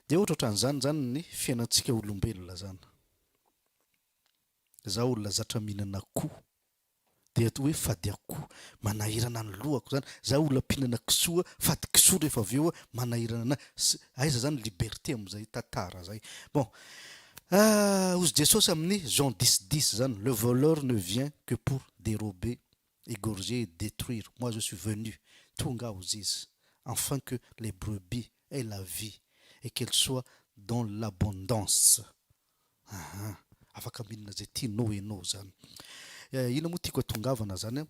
Dia ohatra ohatran'izany zany ny fiainantsika olombelona zany. Zaho olona zatra mihinana akoho dia hoe fady akoho manahirana ny lohako zany. Zaho olona mpihinana kisoa fady kisoa rehefa avy eo manahirana aiza zany liberté amin'izay tantara zay. Bon, hozy Jesosy amin'ny Jean 10:10 zany, le voleur ne vient que pour dérober, égorger et détruire. Moi je suis venu, tonga hozy izy, afin que les brebis aient la vie et qu'elles soient dans l'abondance. Afaka mihinana zay tianao ianao zany. Ina moa tiako atongavana zany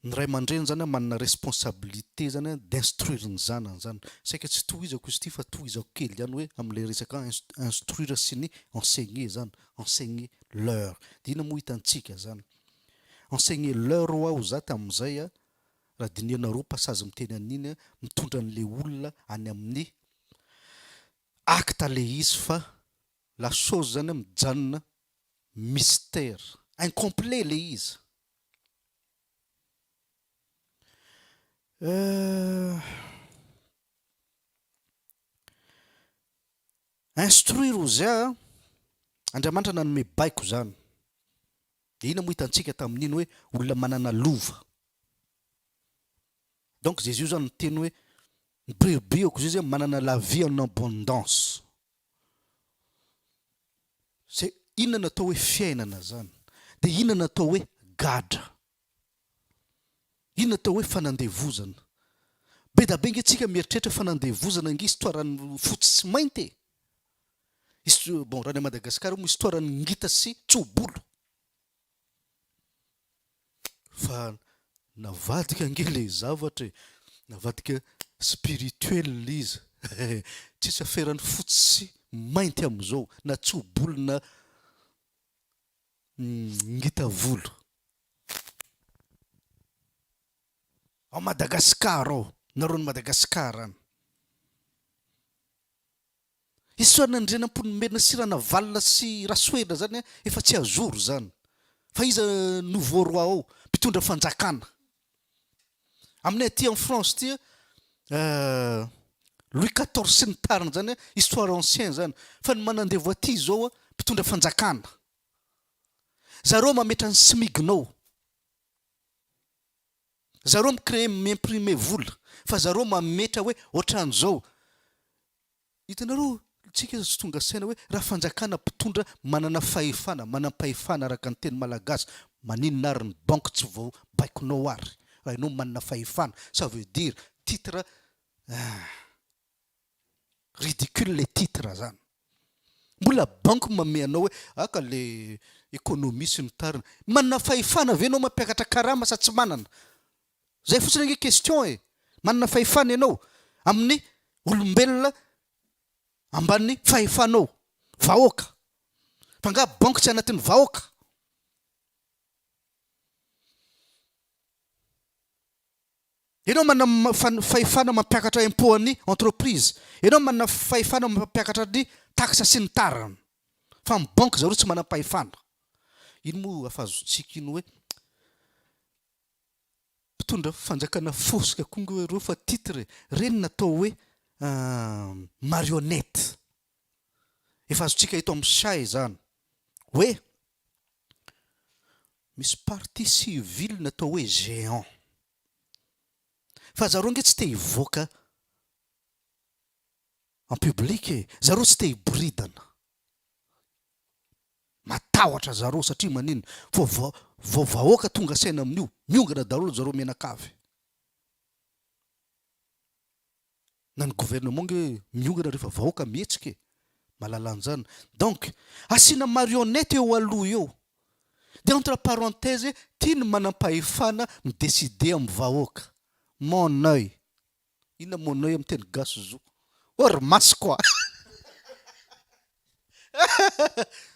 ny ray aman-dreny zany manana responsabilité zany d'instruire ny zanany zany. Saika tsy tohizako izy ty fa tohizako kely ihany hoe am'le resaka instruire sy ny enseigner zany, enseigner leur. Dia ina moa hitantsika zany. Enseigner leur aho za tamin'izay raha dinihana pasazy miteny an'iny mitondra an'le olona any amin'ny acte le izy fa la chose zany mijanona mystère incomplet le izy. Instruire ozy Andriamanitra nanome baiko zany. Dia ina moa hitantsika tamin'iny hoe olona manana lova. Donc Jésus zany miteny hoe ny brebis izy manana la vie en abondance. C'est inona natao hoe fiainana zany. Dia inona natao hoe gadra. Inona natao hoe fanandevozana. Be da be nge tsika mieritreritra fanandevozana nge histoirany fotsy sy mainty. Bon, raha ny Madagasikara mo histoirany ngita sy tsobolo. Fa navadika nge le zavatra navadika spirituel izy. Tsisy aferany fotsy sy mainty am'izao na tsobolo na ngita volo. Ao Madagasikara ao, nareo ny Madagasikara any. Hisoana ndrenam-ponomerina sy rana valina sy rasoena zany efa tsy azoro zany. Fa iza nouveau roi ao, mpitondra fanjakana. Aminay aty en France ty Louis XIV sy ny tariny zany histoire ancien zany. Fa ny Manandevo aty zao mpitondra fanjakana. Zareo mametra ny simiginao. Zareo micréer m'imprimer vola. Fa zareo mametra hoe ohatran'izao. Hitanareo tsika tsy tonga saina hoe raha fanjakana mpitondra manana fahefana, manam-pahefana araka ny teny malagasy. Maninona ary ny banque tsy vao baikonao ary. Raha ianao manana fahefana, ça veut dire titre ridicule les titres zany. Mbola banque mame anao hoe aka le économie sy ny tariny. Manana fahefana ve anao mampiakatra karama sa tsy manana? Zay fotsiny nge question e. Manana fahefana ianao amin'ny olombelona amban'ny fahefanao. Vahoaka. Fa nga banque tsy anatin'ny vahoaka. Ianao manana fahefana mampiakatra impôt any entreprise. Ianao manana fahefana mampiakatra ny taxe sy ny tariny. Fa amin'ny banque zareo tsy manam-pahefana. Ino moa afazotsika ino hoe mpitondra fanjakana fosika kongo reo fa titre reny natao hoe marionnette. Efa azotsika ito amin'ny say zany hoe misy partie civile natao hoe géant. Fa zareo nge tsy te hivoaka en public e. Zareo tsy te hibridana. Matahotra zareo satria manino vao vahoaka tonga saina amin'io miongana daholo zareo menakavy. Na ny gouvernement nge miongana rehefa vahoaka mihetsika e. Mahalala an'izany. Donc asina marionnette eo aloha eo. Dia entre parenthèse tiany manam-pahefana midécider amin'ny vahoaka. Mon œil. Inona mon œil amin'ny teny gasy zo? Or maso koa.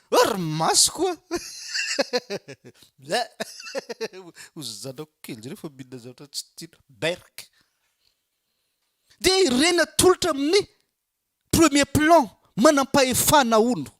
Or maso koa. Ozy zanako kely zay rehefa mihinana zavatra tsy tiana. Berk. Dia ireny atolotra amin'ny premier plan manam-pahefana ono.